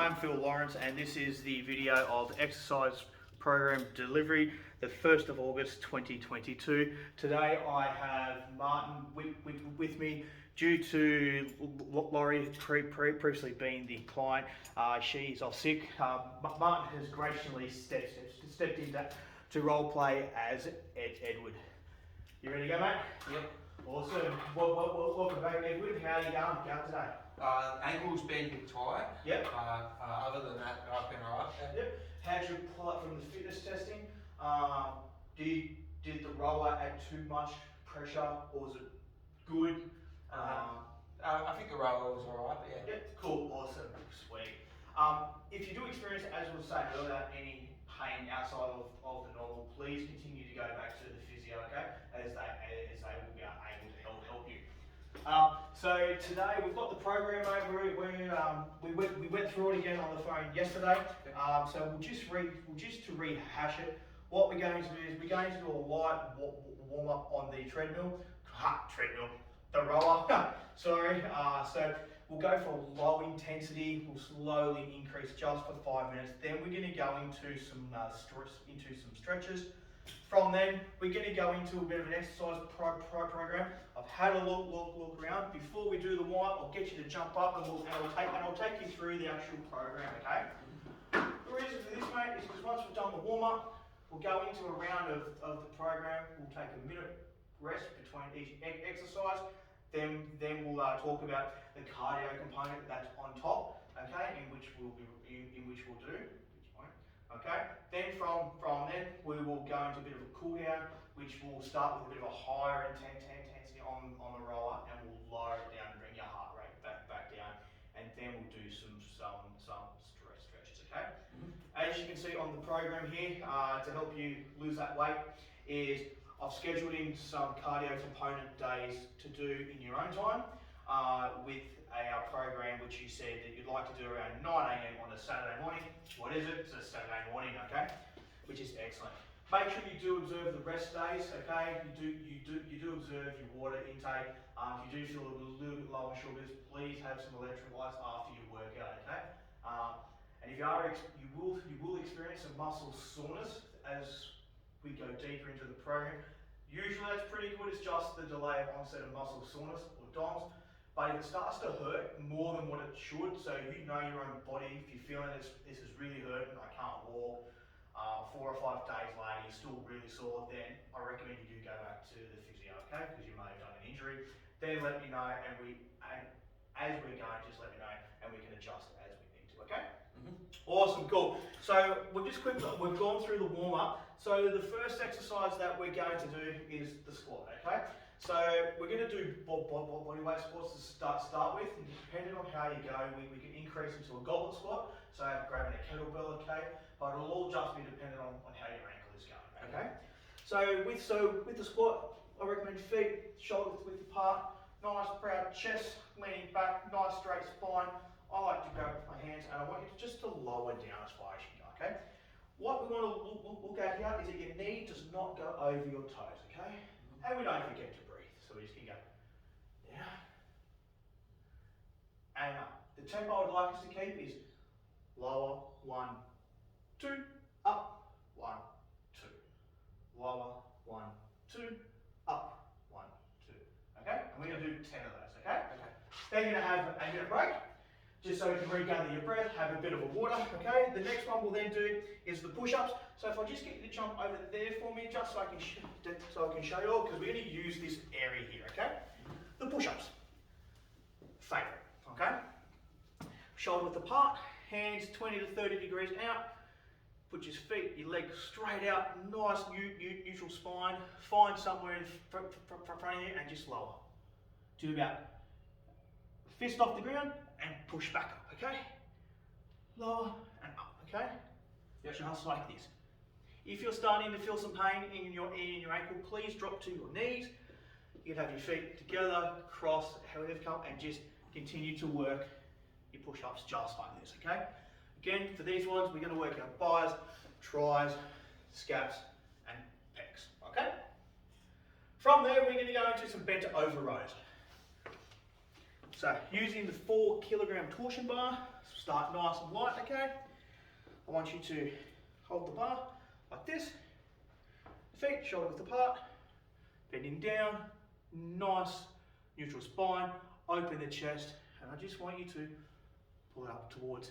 I'm Phil Lawrence, and this is the video of exercise program delivery, the 1st of August 2022. Today I have Martin with me. Due to Laurie previously being the client, she's off sick. Martin has graciously stepped in to role play as Edward. You ready to go, mate? Yep. Awesome. Welcome back, Edward. How are you going today? Ankle's been a bit tight. Yep. Other than that, I've been alright. Yep. How'd you pull up from the fitness testing? Did the rower add too much pressure, or was it good? I think the rower was alright, but yeah. Yep. Cool. Awesome. Sweet. If you do experience, as we were saying earlier, any pain outside of the normal, please continue to go back to the physio, okay? As they will be able to help you. So today we've got the program over. We went through it again on the phone yesterday. So we'll just to rehash it. What we're going to do is we're going to do a light warm up on the the rower. Sorry. So we'll go for a low intensity. We'll slowly increase just for 5 minutes. Then we're going to go into some stretches. From then, we're going to go into a bit of an exercise program. I've had a look around. Before we do the warm up, I'll get you to jump up and I'll take you through the actual program, okay? The reason for this, mate, is because once we've done the warm up, we'll go into a round of the program. We'll take a minute rest between each exercise. Then we'll talk about the cardio component that's on top, okay, in which we'll do. Okay, then from then we will go into a bit of a cool down, which will start with a bit of a higher intensity on the roller, and we'll lower it down and bring your heart rate back down, and then we'll do some stretches. Okay. As you can see on the program here, to help you lose that weight, is I've scheduled in some cardio component days to do in your own time with our program, which you said that you'd like to do around 9 AM on a Saturday morning. What is it? It's a Saturday morning, okay? Which is excellent. Make sure you do observe the rest days, okay? You do observe your water intake. If you do feel a little bit low on sugars, please have some electrolytes after your workout, okay? And if you will experience some muscle soreness as we go deeper into the program. Usually that's pretty good. It's just the delay of onset of muscle soreness or DOMS. But if it starts to hurt more than what it should, so you know your own body, if you're feeling this is really hurting, I can't walk, 4 or 5 days later you're still really sore, then I recommend you do go back to the physio, okay? Because you may have done an injury. Then let me know, and as we're going, just let me know, and we can adjust as we need to, okay? Awesome, cool. So we've gone through the warm up. So the first exercise that we're going to do is the squat, okay? So we're going to do body weight squats to start with, and depending on how you go, we can increase into a goblet squat, so grabbing a kettlebell, okay? But it'll all just be dependent on how your ankle is going, okay? So with the squat, I recommend feet shoulder width apart, nice proud chest, leaning back, nice straight spine. I like to grab with my hands, and I want you just to lower down as far as you go, okay? What we want to look at here is that your knee does not go over your toes, okay? And we don't forget to breathe, so we just can go down and up. The tempo I would like us to keep is lower, 1, 2, up, 1, 2, lower, 1, 2, up, 1, 2. Okay? And we're going to do 10 of those, okay? Then you're going to have a minute break, just so you can regather your breath, have a bit of a water, okay? The next one we'll then do is the push-ups. So if I just get you to jump over there for me, just so I can show you all, because we're going to use this area here, okay? The push-ups. Favorite, okay? Shoulder width apart, hands 20 to 30 degrees out. Put your feet, your legs straight out, nice neutral spine. Find somewhere in front of you and just lower. Do about fist off the ground and push back up, okay? Lower and up, okay? Yep. Just like this. If you're starting to feel some pain in your ankle, please drop to your knees. You can have your feet together, cross, however you come, and just continue to work your push-ups just like this, okay? Again, for these ones, we're going to work out bis, tris, scaps, and pecs, okay? From there, we're going to go into some bent over rows. So using the 4 kilogram torsion bar, start nice and light, okay? I want you to hold the bar like this, feet shoulder width apart, bending down, nice neutral spine, open the chest, and I just want you to pull it up towards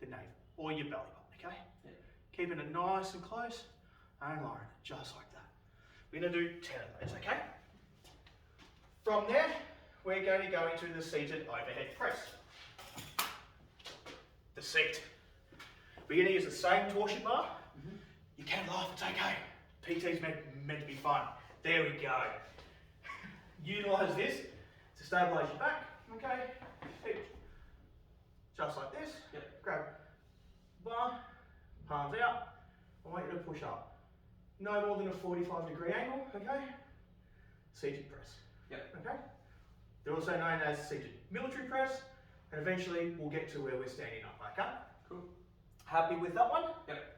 the navel or your belly button, okay? Yeah. Keeping it nice and close and lowering it, just like that. We're going to do 10 of those, okay? From there, we're going to go into the seated overhead press. The seat. We're going to use the same torsion bar. You can laugh, it's okay. PT's meant to be fun. There we go. Utilise this to stabilise your back, okay? Feet. Just like this. Yep. Grab bar, palms out. I want you to push up. No more than a 45-degree angle, okay? Seated press. Yep. Okay? They're also known as seated military press, and eventually we'll get to where we're standing up, okay? Cool. Happy with that one? Yep.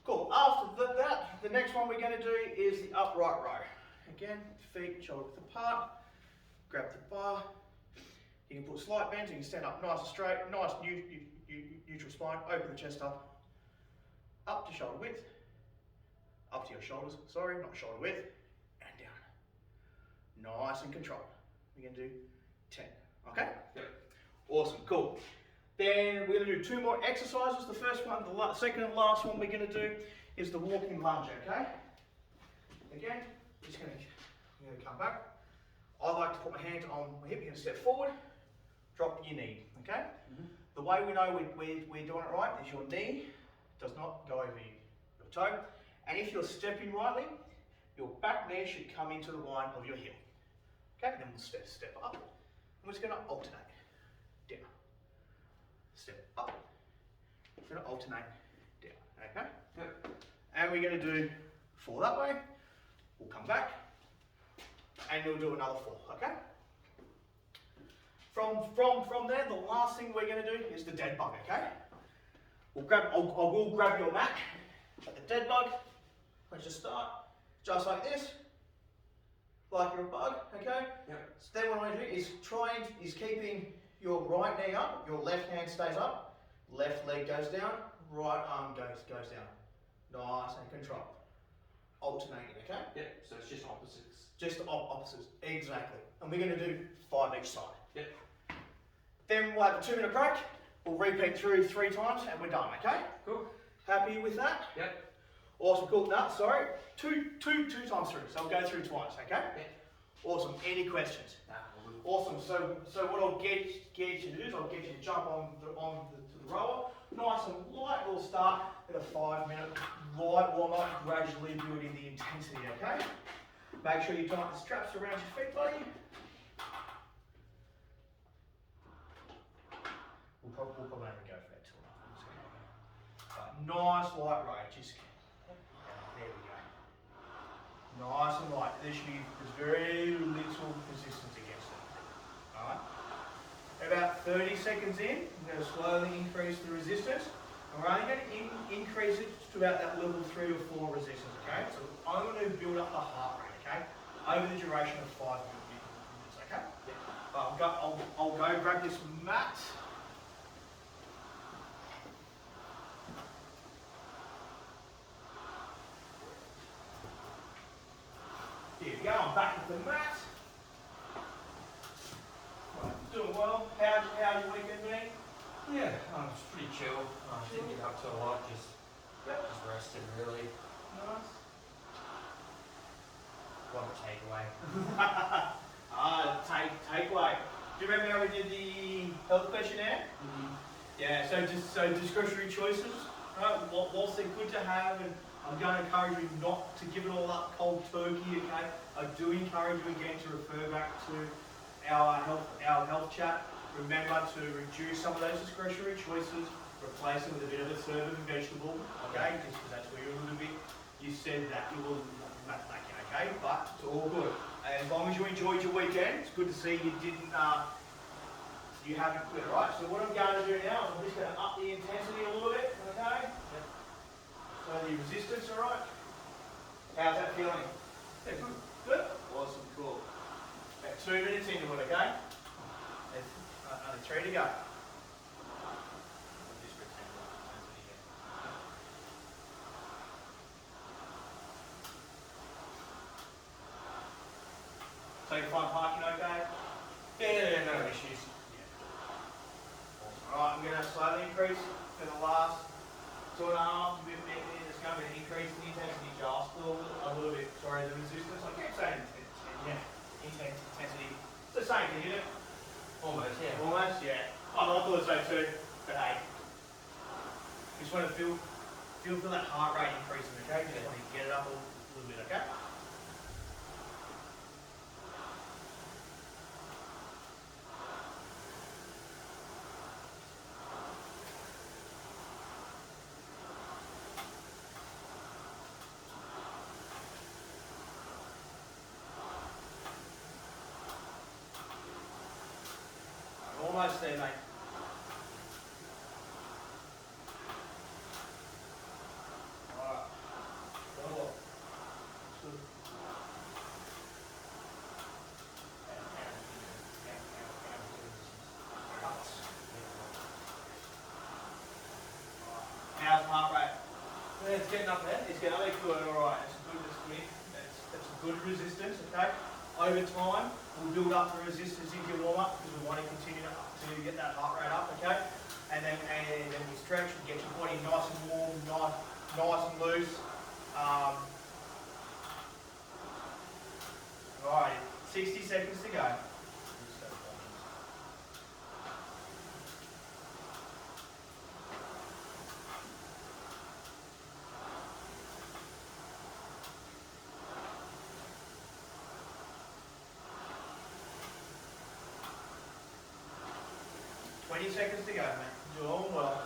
Cool. After that, the next one we're going to do is the upright row. Again, feet shoulder width apart. Grab the bar. You can put slight bends. You can stand up nice and straight, nice neutral spine. Open the chest up to shoulder width, up to your shoulders. Sorry, not shoulder width, and down. Nice and controlled. We're going to do 10. Okay? Yep. Awesome. Cool. Then we're going to do 2 more exercises. The first one, the second and last one we're going to do is the walking lunge, okay? Again, I'm just going to come back. I like to put my hand on my hip. You're going to step forward, drop your knee, okay? The way we know we're doing it right is your knee does not go over your toe. And if you're stepping rightly, your back knee should come into the line of your heel. Okay, then we'll step up. And we're just going to alternate. Down. Step up. We're going to alternate down. Okay? Yep. And we're going to do 4 that way. We'll come back. And we'll do another 4. Okay? From there, the last thing we're going to do is the dead bug. Okay? I will grab your mat at the dead bug. Let's just start just like this. Like you're a bug, okay? Yep. So then what I do is keeping your right knee up, your left hand stays up, left leg goes down, right arm goes down. Nice and controlled. Alternating, okay? Yep. So it's just opposites. Just the opposites, exactly. And we're going to do 5 each side. Yep. Then we'll have a 2-minute break. We'll repeat through 3 times and we're done, okay? Cool. Happy with that? Yep. Awesome, cool. No, sorry. Two times through. So I'll go through twice, okay? Yep. Awesome. Any questions? Awesome. So what I'll get you to do is I'll get you to jump on the rower. Nice and light. We'll start with a 5-minute light warm up, gradually building the intensity, okay? Make sure you tighten the straps around your feet, buddy. We'll probably never go for that till after. Nice light rate. Just there we go. Nice and light. There's very little resistance against it. Alright? About 30 seconds in, I'm going to slowly increase the resistance. And we're only going to increase it to about that level 3 or 4 resistance, okay? So I'm going to build up the heart rate, okay? Over the duration of 5 minutes, okay? Yeah. I'll go grab this mat. Here we go, I'm back with the mat. Right, doing well. How's your weekend been? Yeah, it's pretty chill. Didn't get up to a lot, just rested really. Nice. What a takeaway. Takeaway. Do you remember how we did the health questionnaire? Yeah, so discretionary choices, right? Whilst they're good to have, and I'm going to encourage you not to give it all up cold turkey, okay? I do encourage you again to refer back to our health chat. Remember to reduce some of those discretionary choices, replace them with a bit of a serve of vegetable, okay? Just because that's where you're a little bit, you said that you will back in, okay? But it's all good. And as long as you enjoyed your weekend, it's good to see you haven't quit, right? So what I'm going to do now is I'm just going to up the intensity a little bit, okay? Yep. So the resistance, all right? How's that feeling? Yeah, good. Good? Awesome, cool. About 2 minutes into it, okay? Only 3 to go. Just pretend like intensity again. So you find parking okay? Yeah, no issues. Alright, I'm going to slowly increase for the last 2.5 to be a minute. It's going to be an increase in the intensity just a little bit. Sorry, the resistance. I keep saying intensity. It's the same thing, isn't it? Almost, yeah. Almost, yeah. I thought so too, but hey. Just want to feel that heart rate increasing, okay? Just want to get it up a little bit, okay? Almost there, mate. Alright. Go on. Good. How's heart rate? Yeah, it's getting up there. It's getting up there good. Alright, it's good. That's a good resistance, okay? Over time, we'll build up the resistance into your warm up because we want to continue to get that heart rate up, okay? And then we stretch and get your body nice and warm, nice and loose. Alright, 60 seconds to go. 20 seconds to go, mate. Doing well.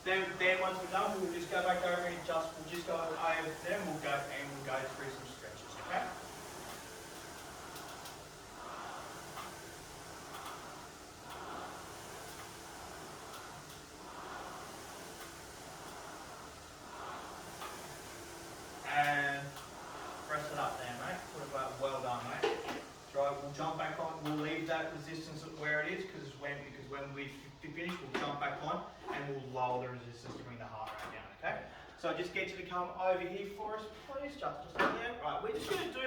Then once we're done, we'll just go back over and adjust. We'll just go over them. We'll go through some stretches, okay? And press it up there, mate. Well done, mate. Right, we'll jump back on. We'll leave that resistance at where it is because when we finish, we'll jump back on and we'll lower the resistance to bring the heart rate down. Okay. So just get you to come over here for us, please. Just yeah. Right. We're just going to do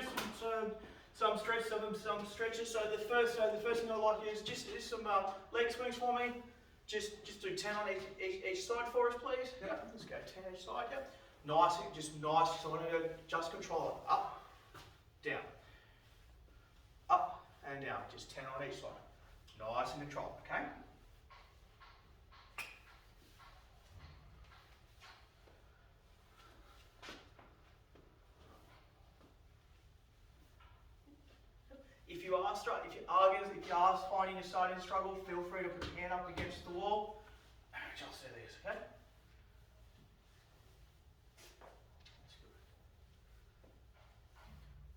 some stretches. So the first thing I'd like you to do is just do some leg swings for me. Just do 10 on each side for us, please. Yeah. Let's go 10 each side. Yeah. Nice. Just nice. So I want to just control it. Up, down. Up and down, just 10 on each side. Nice and controlled, okay? If you are finding you're starting to struggle, feel free to put your hand up against the wall and adjust this, okay?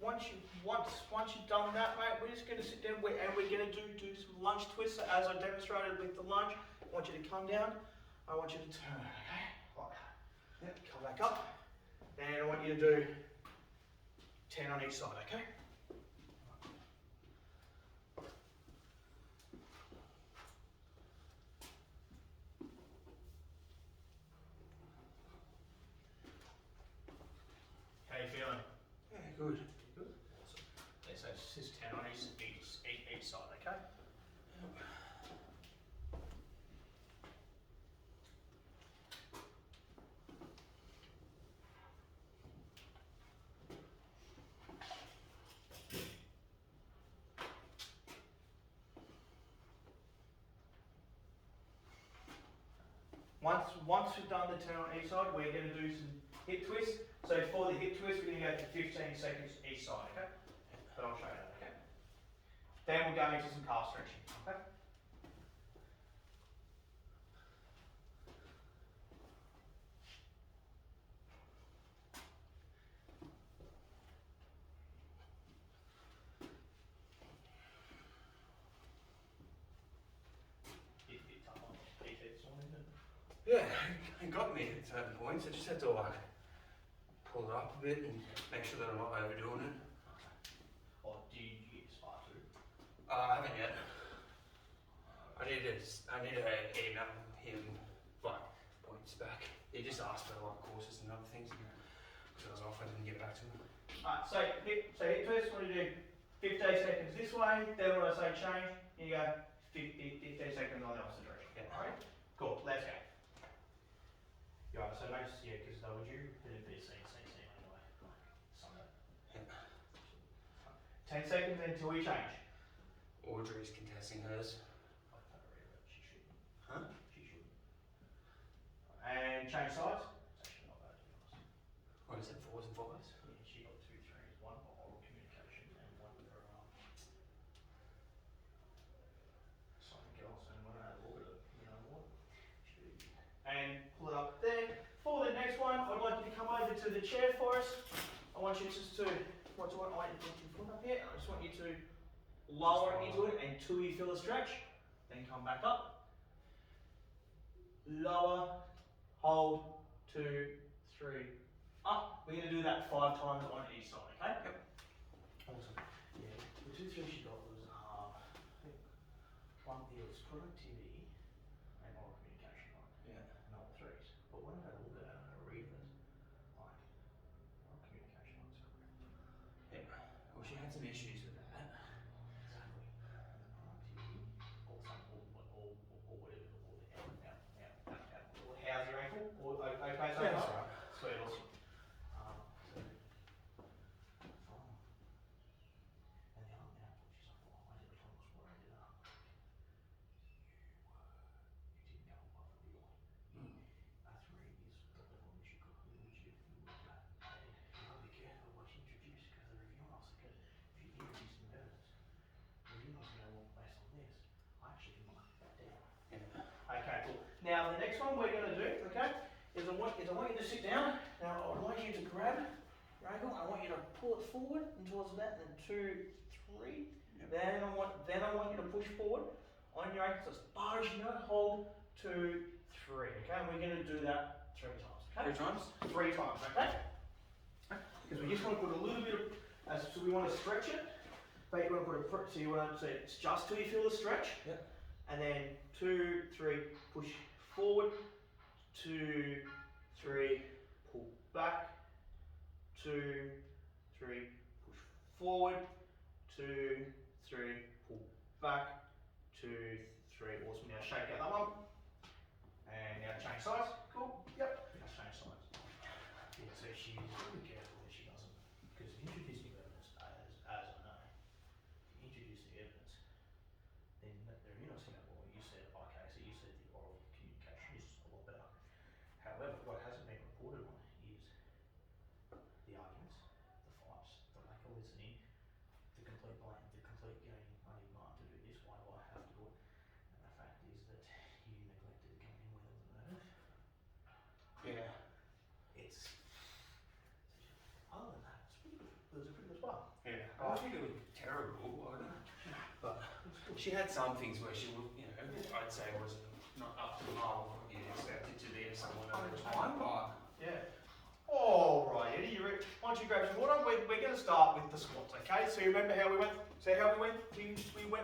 Once you've done that, mate, we're just going to sit down and we're going to do some lunge twists. So as I demonstrated with the lunge, I want you to come down. I want you to turn, okay? Like that. Yep, come back up. And I want you to do 10 on each side, okay? How you feeling? Yeah, good. So it's just 10 on each side, okay? Once we've done the 10 on each side, we're going to do some hip twists. So for the hip twist, we're going to go for 15 seconds each side, okay? But I'll show you that, okay? Then we'll go into some calf stretching, okay? It's a bit tough on the PT this morning, isn't it? Yeah, it got me at certain points. I just had to like pull it up a bit and make sure that I'm not overdoing it. Or do you get spar too? I haven't yet. I need to email him like points back. He just asked for like courses and other things, because I was off, I didn't get back to him. Alright, so hit first when you do 15 seconds this way, then when I say change, you go 15 seconds on the opposite direction. Yeah. Alright? Cool, let's go. Yeah, so notice, yeah, because they were due a bit of CNC anyway. Sunday. Yeah. 10 seconds until we change. Audrey's contesting hers. I can't read it, she shouldn't. Huh? She shouldn't. And change sides. It's actually not bad to be honest. What is it, 4s and 5s? Yeah, she got 2 3s, one for oral communication and one for something else, and when I look at it, you know what? And pull it up there. For the next one, I'd like you to come over to the chair for us. I want you just to, I want you to put your foot up here. I just want you to lower into it until you feel the stretch. Then come back up. Lower, hold, 2, 3, up. We're going to do that 5 times on each side, okay? Yep. Awesome. Yeah, the 2 3 she got was, I think, one it was productivity and oral communication, right? Yeah. And all 3s. But when I had a look at it and I read it, like, oral communication was correct. Yeah. Well, she had some issues with that. Exactly. And the productivity, or something, or whatever, or the or how's your ankle? Or, okay, so Yeah, far? that's right. Sweet, awesome. So, and the other now, she's like, oh, I did the phone before I did that. You didn't go above and beyond. A 3 is the level in which you got, in which you would that. And you gotta be careful what you introduce, because the reviewer also could, if you introduce some evidence, the reviewer's gonna look based on this. I actually mark that down. Yeah. Okay, cool. Now the next one we're going to do, okay, is I want you to sit down. Now I would like you to grab your ankle. I want you to pull it forward and towards that, then 2, 3. Yep. Then I want you to push forward on your ankle as far as you know. Hold 2, 3. Okay, and we're going to do that 3 times. Okay? 3 times? 3 times. Okay. Because we just want to put a little bit of, so we want to stretch it. But you want to put so you want to, so it's just till you feel the stretch. Yep. And then 2, 3, push forward, 2, 3, pull back, 2, 3, push forward, 2, 3, pull back, 2, 3, awesome. Now shake out that one. And now change sides. Cool. Yep. Now change sides. Yeah, so she's really careful that she doesn't, because introducing evidence, as I know, introduce the evidence, then they're not saying, well, you said, okay, so you said the oral communication is a lot better. However, what hasn't been reported on is the arguments, the fights, the lack of listening, the complete blame, the complete going, I need Martin to do this, why do I have to do it? And the fact is that you neglected to come in when there was a nerve. Yeah. It's, other than that, it's pretty good. It was a pretty good spot. Yeah. I think it was terrible, but she had some things where she would, you know, I'd say was not up to the mark of what you'd expect it to be if someone over time, but Yeah. All right, Eddie. Why don't you grab some water? We're going to start with the squats, okay? So you remember how we went? So how we went?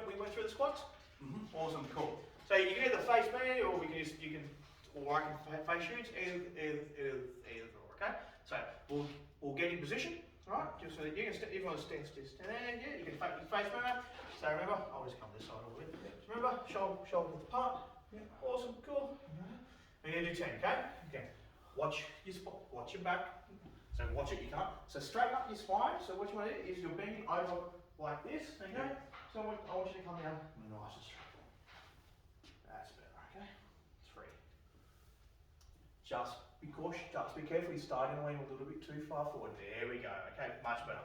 We went through the squats. Mm-hmm. Awesome, cool. So you can either face me, or we can just or I can face you. Either, okay? So we'll get in position, all right? Just so that you can if you want to stand there, yeah. You can face me. So remember, I'll just come this side a little bit. So remember, shoulders apart. Yeah. Awesome, cool. We're going to do 10, okay? Okay. Watch your back. So watch it, you can't. So straighten up your spine. So what you want to do is you're bending over like this, okay? So I want you to come down nice and straight. That's better, okay? 3. Just be cautious, just be careful. You're starting to lean a little bit too far forward. There we go, okay? Much better.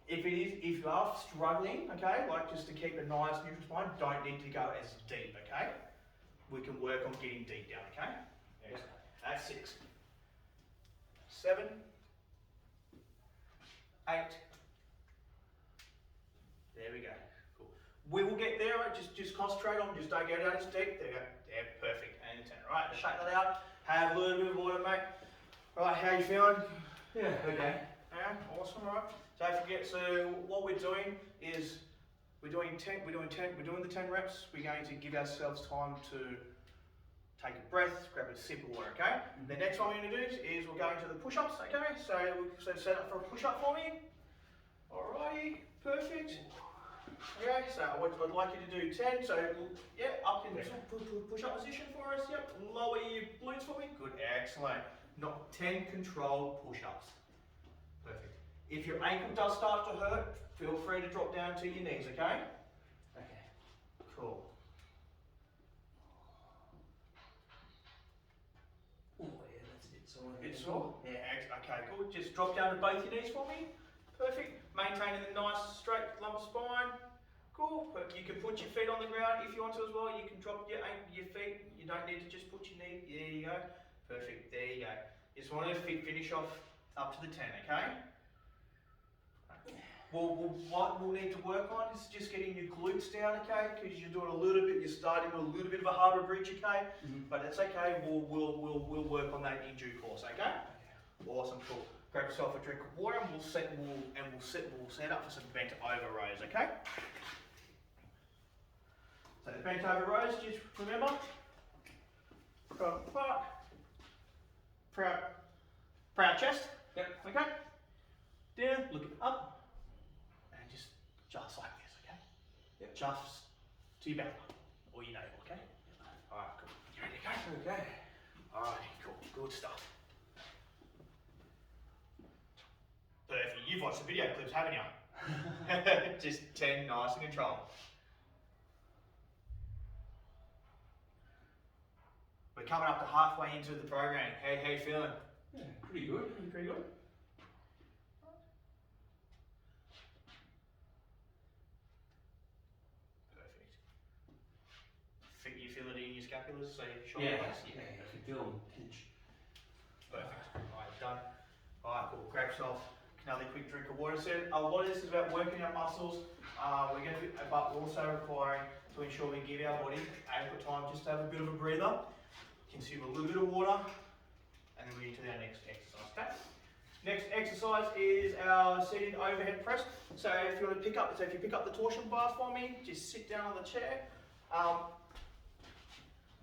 If you are struggling, okay, like just to keep a nice neutral spine, don't need to go as deep, okay? We can work on getting deep down, okay? Excellent. That's 6. 7. 8. There we go. Cool. We will get there, right? Just concentrate on, just don't go down as deep. There we go. Yeah, perfect. And 10. Right, shake that out. Have a little bit of water, mate. Right, how you feeling? yeah, okay. Yeah, awesome, right? Don't forget, so what we're doing is We're doing the 10 reps. We're going to give ourselves time to take a breath, grab a sip of water, okay? The next one we're going to do is we're going to the push-ups, okay? So set up for a push-up for me. Alrighty, perfect. Okay, so I'd like you to do 10. So yeah, up in push-up position for us. Yep. Lower your glutes for me. Good, excellent. Not 10 controlled push-ups. Perfect. If your ankle does start to hurt, feel free to drop down to your knees, okay? Okay. Cool. Oh yeah, that's a bit sore. Bit sore? Yeah, okay, good. Just drop down to both your knees for me. Perfect. Maintaining the nice straight lumbar spine. Cool. You can put your feet on the ground if you want to as well. You can drop your feet. You don't need to just put your knee. There you go. Perfect. There you go. Just want to finish off up to the 10, okay? What we'll need to work on is just getting your glutes down, okay? Because you're doing you're starting with a little bit of a harder bridge, okay? But it's okay. We'll work on that in due course, okay? Awesome, cool. Grab yourself a drink of water, and we'll set up for some bent over rows, okay? So the bent over rows, just remember, front apart, proud chest. Yep. Okay. Down, looking up, and just like this, okay? Yep. Just to your belly or your navel, okay? All right, cool. You ready to go? Okay. All right, cool, good stuff. Perfect. You've watched the video clips, haven't you? Just 10, nice and controlled. We're coming up to halfway into the program. How you feeling? Yeah, pretty good. Pretty good. Perfect. You feel it in your scapulars, so your shoulder blades? Yeah, I can feel them pinch. Perfect. Alright, done. Alright, cool. Grab yourself another quick drink of water. So a lot of this is about working our muscles. But we're also requiring to ensure we give our body adequate time just to have a bit of a breather, consume a little bit of water, and then we're into our next exercise. Okay. Next exercise is our seated overhead press. So if you want to pick up the torsion bar for me, just sit down on the chair,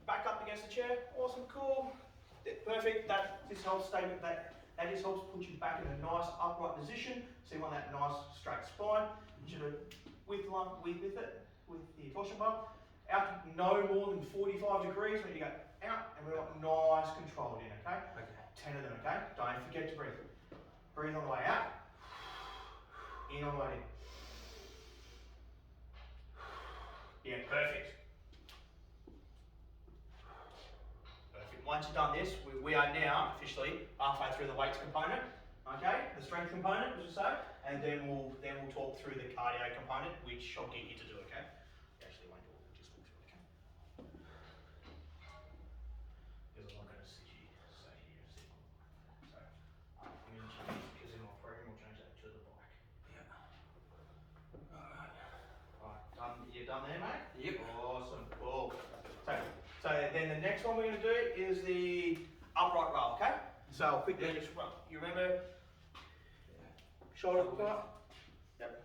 back up against the chair. Awesome, cool, perfect. That just helps put you back in a nice upright position. So you want that nice straight spine. You should with the torsion bar out no more than 45 degrees when you go out, and we want nice controlled in. Okay. 10 of them. Okay. Don't forget to breathe. Breathe on the way out, in on the way in. Yeah, perfect. Perfect. Once you've done this, we are now officially halfway through the weights component, okay, the strength component, as I say, and then we'll talk through the cardio component, which I'll get you to do, okay? We actually won't do it, we'll just walk through it, okay? Because I'm not going to sit here. So, I'm going to change, because in my program, we'll change that to the bike. Yeah. Alright, done. You done there, mate? Yep. Awesome, cool. So then the next one we're going to do is the upright roll, okay? So I'll quickly just run. You remember? Shoulder apart. Yep.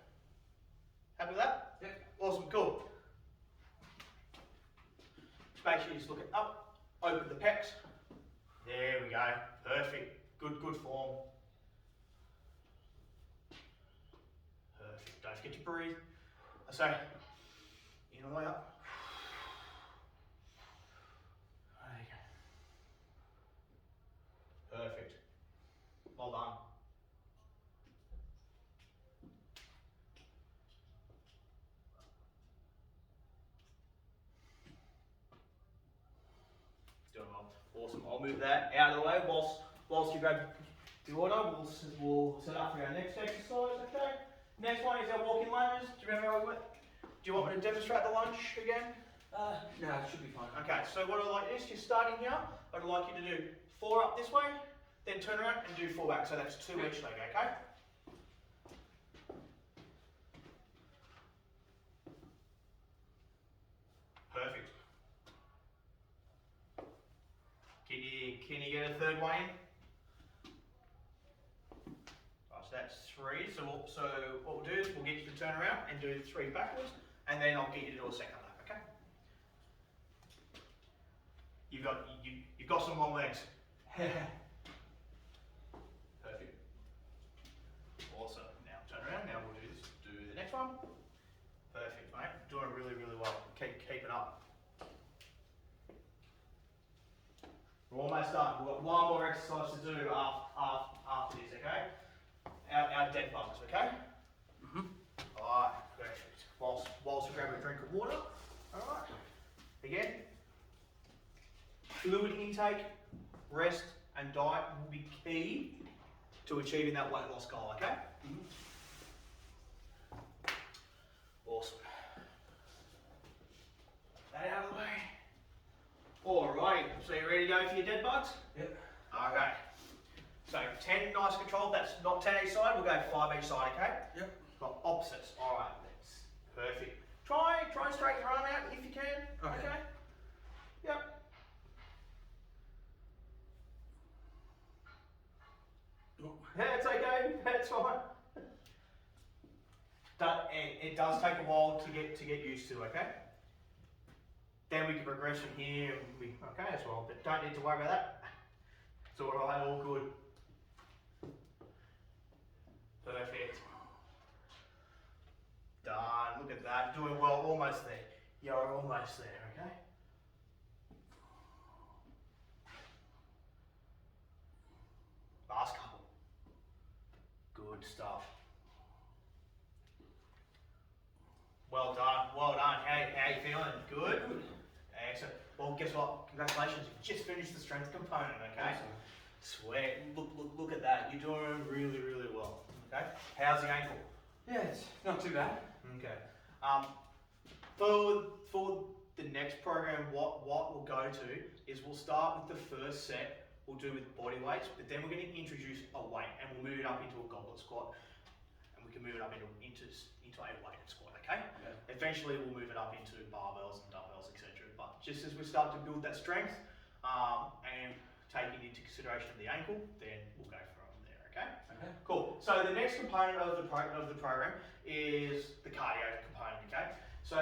Happy with that? Yep. Awesome, cool. Make sure you just look it up, open the pecs. There we go. Perfect. Good form. Perfect. Don't forget to breathe. I say, in and way up. Perfect. Well done. Doing well. Awesome. I'll move that out of the way whilst you grab the order. We'll set up for our next exercise. Okay. Next one is our walking lunges. Do you remember how we went? Do you want me to demonstrate the lunge again? No, it should be fine. Okay. So what I'd like is just starting here. I'd like you to do 4 up this way. Then turn around and do 4 back, so that's 2 each leg, okay? Perfect. Can you get a third one in? Right, so that's 3. So what we'll do is we'll get you to turn around and do 3 backwards. and then I'll get you to do a second lap, okay? You've got some long legs. Perfect. Awesome. Now turn around. Now we'll do the next one. Perfect, mate. Doing really, really well. Keep it up. We're almost done. We've got one more exercise to do after this, okay? Our dead bugs, okay? Alright, perfect. Whilst we grab a drink of water. Alright. Again. Fluid intake, rest, and diet will be key to achieving that weight loss goal, okay? Awesome. That out of the way. Alright, so you ready to go for your dead bugs? Yep. Okay. So 10 nice controlled, that's not 10 each side, we'll go 5 each side, okay? Yep. Got opposites. Alright, that's perfect. Try and straighten your arm out if you can. Okay. Yep. That's okay, that's fine. It does take a while to get used to, okay? Then we can progress from here, okay, as well, but don't need to worry about that. It's alright, all good. Perfect. Done, look at that, doing well, almost there. You're almost there, okay? Last couple. Good stuff. Well done, well done. How you feeling? Good? Excellent. Well, guess what? Congratulations, you've just finished the strength component, okay? Awesome. Sweet. Look at that. You're doing really, really well. Okay? How's the ankle? Yeah, it's not too bad. Okay. For the next program, what we'll go to is we'll start with the first set. We'll do with body weights, but then we're going to introduce a weight, and we'll move it up into a goblet squat, and we can move it up into a weighted squat. Okay? Yeah. Eventually, we'll move it up into barbells and dumbbells, etc. But just as we start to build that strength, and taking into consideration the ankle, then we'll go from there. Okay? Okay. Cool. So the next component of the program is the cardio component. Okay. So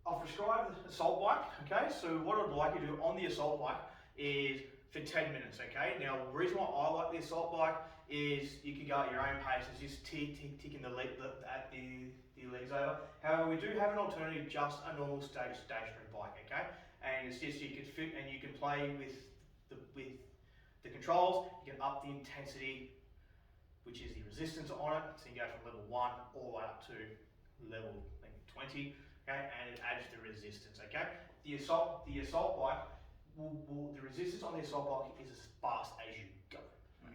I've prescribed the assault bike. Okay. So what I'd like you to do on the assault bike is for 10 minutes. Okay. Now the reason why I like the assault bike is you can go at your own pace. It's just ticking the legs over. However, we do have an alternative, just a normal stationary bike. Okay. And it's just you can fit and you can play with the controls. You can up the intensity, which is the resistance on it. So you go from level 1 all the way up to level 20. Okay, and it adds the resistance. Okay, the assault bike the resistance on the assault bike is as fast as you go.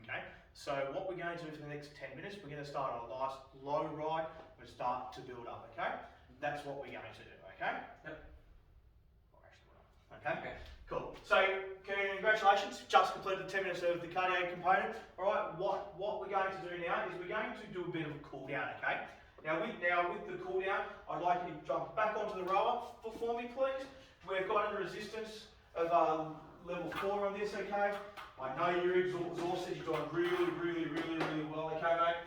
Okay, so what we're going to do for the next 10 minutes, we're going to start on a nice low ride. We're going to start to build up. Okay, that's what we're going to do. Okay. Yep. Okay. Cool. So congratulations, just completed 10 minutes of the cardio component. All right. What we're going to do now is we're going to do a bit of a cool down. Okay. Now with the cool down, I'd like you to jump back onto the rower for me, please. We've got a resistance of level 4 on this. Okay. I know you're exhausted. You're doing really well. Okay, mate.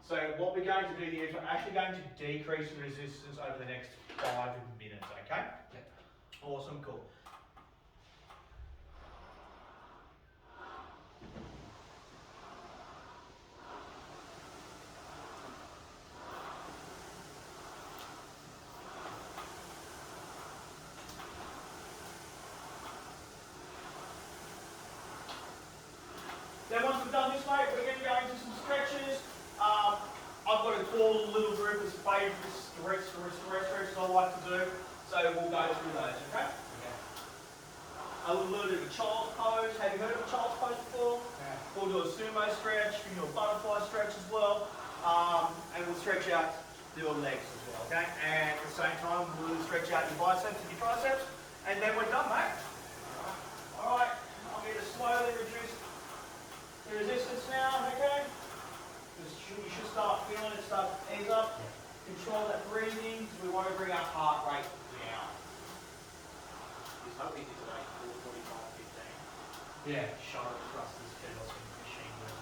So what we're going to do here is we're actually going to decrease the resistance over the next 5 minutes. Okay. Yep. Awesome. Cool. Then once we've done this, mate, we're going to go into some stretches. I've got a cool little group of favourite stretches I like to do, so we'll go through those, okay? Okay. A little bit of a child's pose. Have you heard of a child's pose before? Yeah. We'll do a sumo stretch, we'll do a butterfly stretch as well, and we'll stretch out your legs as well, okay? And at the same time, we'll stretch out your biceps and your triceps, and then we're done, mate. Alright, I'm going to slowly reduce the resistance now, okay? You should start feeling it start to ease up. Control that breathing, because we want to bring our heart rate down. Just hoping it's like 4:45, 15. Yeah. Shoulder thrusters, kettlebells, machine work.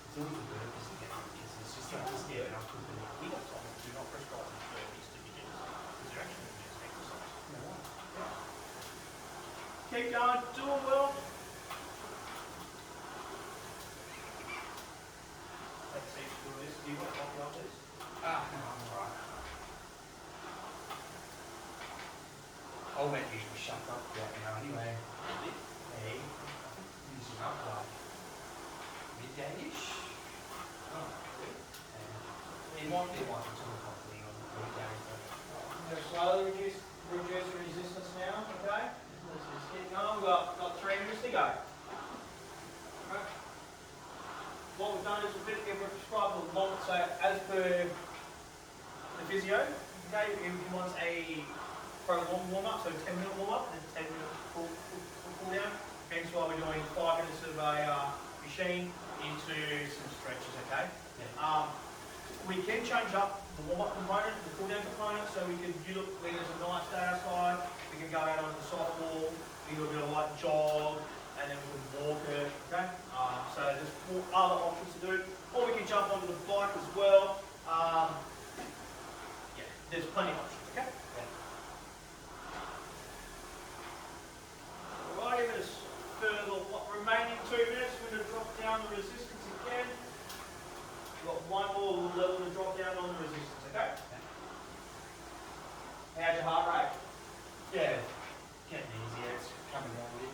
It's always the purpose of getting this. It's just Yeah, and I'll put them in. We got some do not prescribe burpees to beginners because they're actually just exercise. Keep going, doing well. Let's see if you do this. Do you want to copy of this? Ah, no, I'm alright. I'll let you shut up right now anyway. Hey, using up like midday-ish. Oh, really? It might be like a 2 o'clock thing on the weekday, but I'm going to slowly reduce the resistance now, okay? Let's just get going. We've got 3 minutes to go. Okay. What we've done is we've prescribed a long, so as per the physio, okay, he wants a prolonged warm-up, so 10-minute warm-up and 10-minute cool down. Hence why we're doing 5 minutes of a machine into some stretches, okay? yeah. We can change up the warm-up component, the cool-down component, so we can, when there's a nice day outside, we can go out onto the softball, we can do a bit of light jog, and then we can walk it, okay? So there's 4 other options to do, or we can jump onto the bike as well. Yeah, there's plenty of options, okay? Alrighty, let's further remaining 2 minutes, we're going to drop down the resistance again. We've got 1 more level to drop down on the resistance, okay? How's your heart rate? Yeah, getting easier, it's coming down a bit.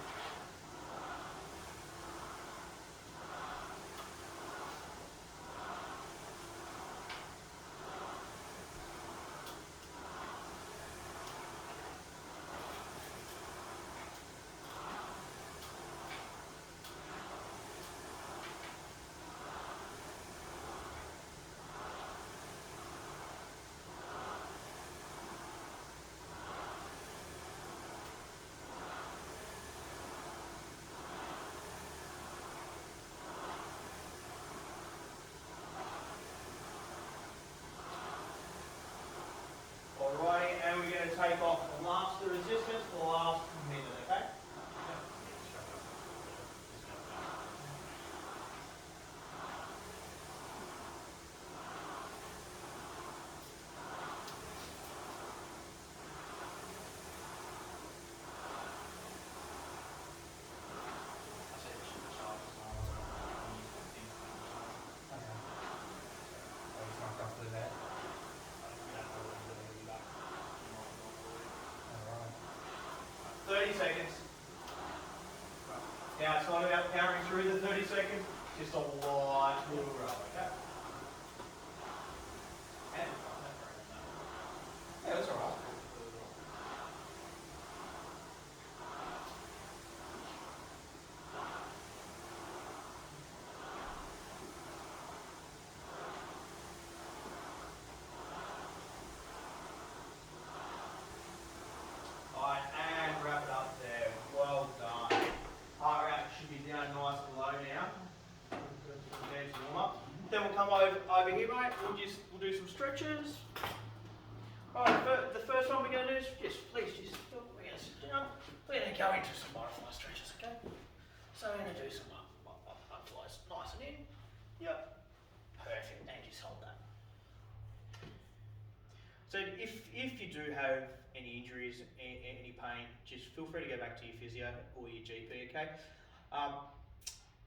Alrighty, and we're going to take off the resistance for the last minute, okay? It's not roughly that. 30 seconds. Now it's not about powering through the 30 seconds, just a light little roll, okay? And Yeah, that's alright. Alright, and wrap it up there. Well done. Heart rate should be down nice and low now. There's the warm up. Then we'll come over here, mate. We'll do some stretches. Alright, the first one we're going to do is we're going to sit down. We're going to go into some butterfly stretches, okay? So we're going to do some butterflies nice and in. Yep. Perfect. And just hold that. So if you do have any injuries, any pain, just feel free to go back to your physio or your GP, okay?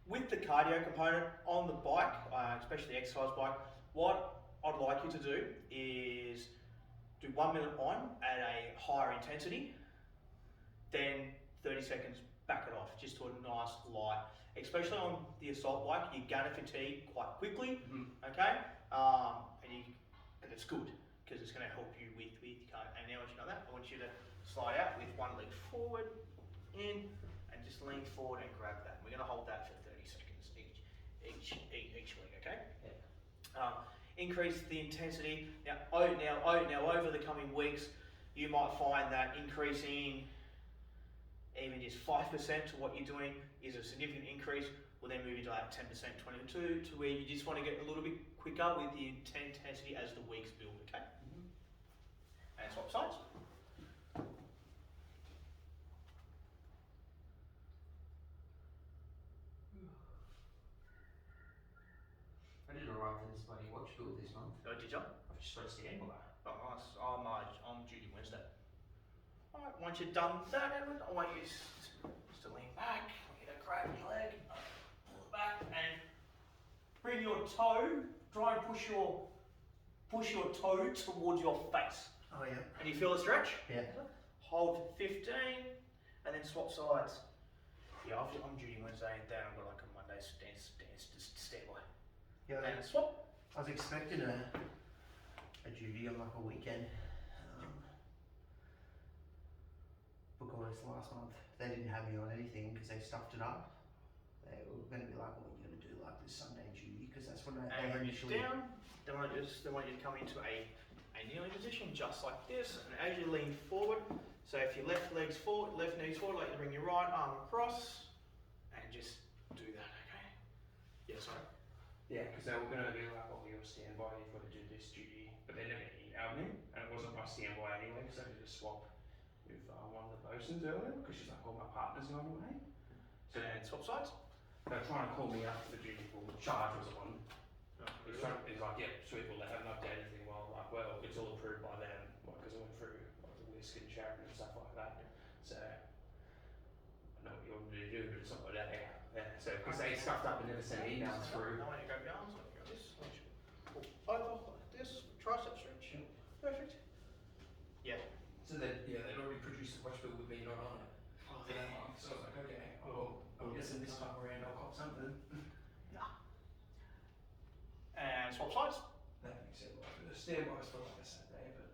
With the cardio component on the bike, especially the exercise bike, what I'd like you to do is do 1 minute on at a higher intensity, then 30 seconds back it off, just to a nice light. Especially on the assault bike, you're gonna fatigue quite quickly, okay? And it's good, because it's gonna help you with cardio. And now once you know that, I want you to slide out with 1 leg forward, in, and just lean forward and grab that. We're gonna hold that for 30 seconds each leg, okay? Yeah. Increase the intensity. Now over the coming weeks, you might find that increasing even just 5% to what you're doing is a significant increase. We'll then move into like 10%, 22 to where you just want to get a little bit quicker with the intensity as the weeks build, okay? And swap sides. I did alright for this bloody watch hospital this month. Oh, did you? I've just got a standby. Oh, nice. I'm duty Wednesday. Alright, once you've done that, Edward, I want you just to lean back. I want you to grab your leg, pull it back, and bring your toe. Try and push your toe towards your face. Oh yeah. And you feel the stretch? Yeah. Hold 15, and then swap sides. Yeah, I'm duty Wednesday, and then I've got like a Monday just standby. Yeah. And swap. I was expecting a duty on like a weekend, because last month they didn't have me on anything because they stuffed it up. They were going to be like, "What are you going to do like this Sunday duty?" Because that's when And they bring it initially. down. They want you to come into a kneeling position, just like this. And as you lean forward, so if your left knee's forward, like you bring your right arm across, and just do that. Okay? Yeah, sorry. Yeah, because they were going to be like, "Oh, you're a standby, you've got to do this duty," but they never emailed me, and it wasn't my standby anyway, because I did a swap with one of the bosuns earlier, because she's like, "Oh, my partner's going away." So And swap sides. they're trying to call me up for the duty for charge was on. He's like, "Yeah, sweet, well, they haven't updated anything." Well, I'm like, well, it's all approved by them, because I went through like the whisk and Sharon and stuff like that. So I know what you want me to do, but it's not like that. Yeah, so because they stuffed up and never sent emails through. I want you to grab your arms, like this. I want you to pull over like this. Tricep stretch. Perfect. Yeah. So they'd already produced the watch bill with me not on it. Oh, For that month. So I was like, okay, I'm guessing this time around I'll cop something. And swap sides. That makes sense. Like, the standby's for like a Saturday, but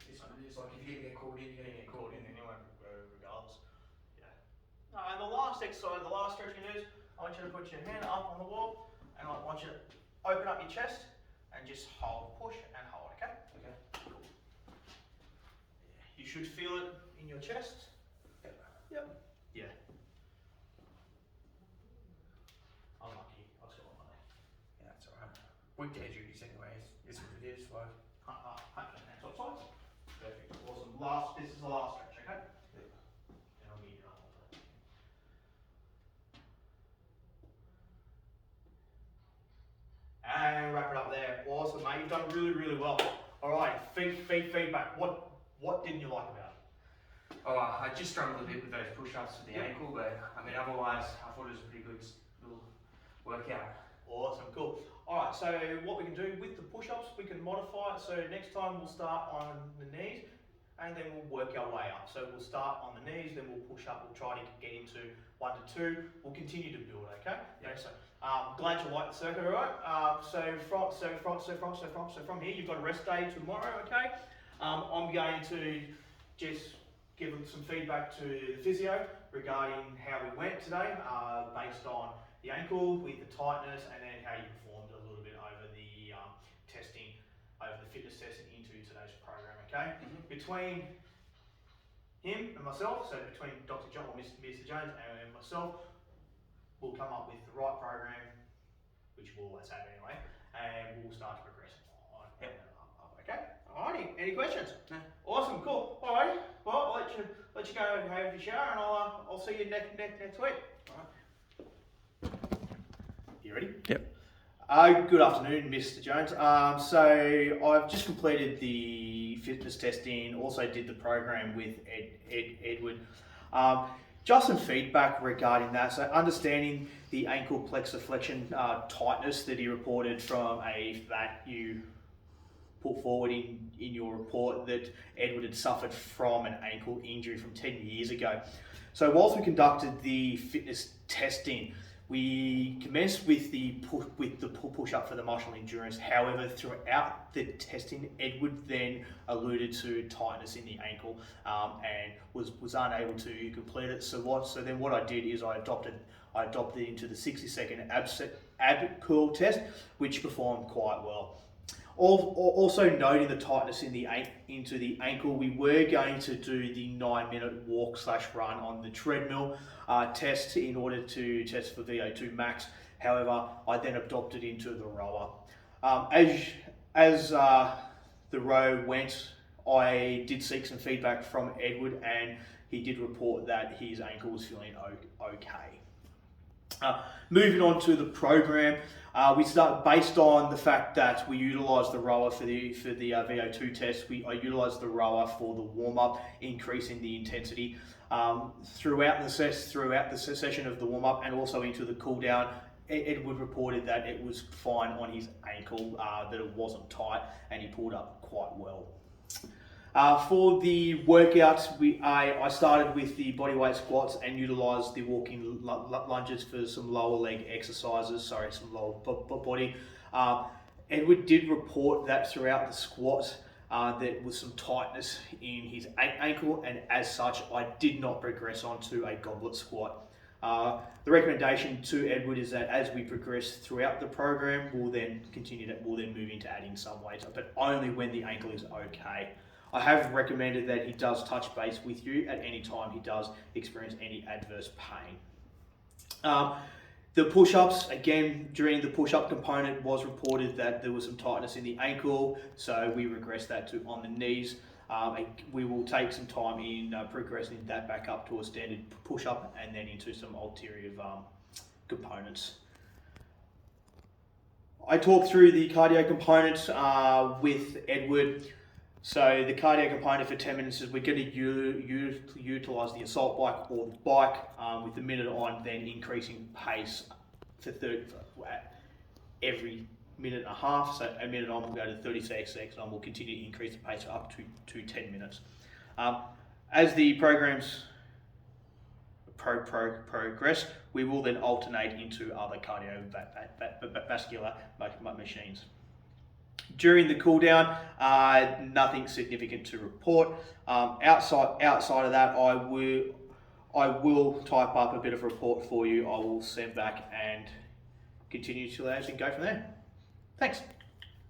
it's what it is. Like, if you're gonna get called in, you're gonna get called in. Anyway, regardless. Yeah. And the last exercise, the last stretch you can do is, I want you to put your hand up on the wall, and I want you to open up your chest and just hold, push and hold. Okay. Okay. Cool. You should feel it in your chest. Yep. Yeah. Unlucky. I'll still on Monday. Yeah, that's alright. Weekday duties anyways, is what it is, so. And swap sides. Perfect. Awesome. This is the last stretch. Okay. And I'll get you on. And wrap it up there. Awesome, mate. You've done really, really well. All right, feedback. What didn't you like about it? Oh, I just struggled a bit with those push-ups for the ankle, but I mean, otherwise, I thought it was a pretty good little workout. Awesome, cool. All right, so what we can do with the push-ups, we can modify it. So next time we'll start on the knees, and then we'll work our way up. So we'll start on the knees, then we'll push up. We'll try to get into 1 to 2. We'll continue to build. Okay. Yeah. So glad you like the circuit. All right. So from here, you've got a rest day tomorrow. Okay. I'm going to just give them some feedback to the physio regarding how we went today, based on the ankle with the tightness, and then how you performed a little bit over the testing, over the fitness testing into today's program. Okay. Between him and myself, so between Dr. John or Mr. Jones and myself, we'll come up with the right program, which we'll always have anyway, and we'll start to progress on. Okay. Alrighty. Any questions? No. Awesome. Cool. Alrighty. Well, I'll let you go and have your shower, and I'll see you next week. Alright. You ready? Yep. Good afternoon, Mr. Jones. So I've just completed the fitness testing, also did the program with Edward. Just some feedback regarding that. So understanding the ankle plexor flexion tightness that he reported from that you put forward in your report, that Edward had suffered from an ankle injury from 10 years ago. So whilst we conducted the fitness testing, we commenced with the push up for the muscle endurance. However, throughout the testing, Edward then alluded to tightness in the ankle and was unable to complete it. So then what I did is I adopted it into the 60-second ab curl test, which performed quite well. Also noting the tightness into the ankle, we were going to do the 9-minute walk/run on the treadmill test in order to test for VO2 max. However, I then adopted into the rower. As the row went, I did seek some feedback from Edward, and he did report that his ankle was feeling okay. Moving on to the program, we start based on the fact that we utilise the rower for the VO2 test. I utilise the rower for the warm up, increasing the intensity throughout the session of the warm up and also into the cool down. Edward reported that it was fine on his ankle, that it wasn't tight, and he pulled up quite well. For the workouts, I started with the bodyweight squats and utilised the walking lunges for some lower leg exercises, some lower body. Edward did report that throughout the squat there was some tightness in his ankle, and as such I did not progress onto a goblet squat. The recommendation to Edward is that as we progress throughout the program, we'll then move into adding some weight, but only when the ankle is okay. I have recommended that he does touch base with you at any time he does experience any adverse pain. The push-ups, again, during the push-up component was reported that there was some tightness in the ankle, so we regressed that to on the knees. We will take some time in progressing that back up to a standard push-up and then into some ulterior components. I talked through the cardio components with Edward. So the cardio component for 10 minutes is we're going to utilise the assault bike or the bike with the minute on, then increasing pace for every minute and a half. So a minute on we'll go to 30 seconds and we'll continue to increase the pace up to 10 minutes. As the programs progress, we will then alternate into other cardiovascular machines. During the cool down, nothing significant to report. Outside of that, I will type up a bit of a report for you. I will send back and continue to and go from there. Thanks.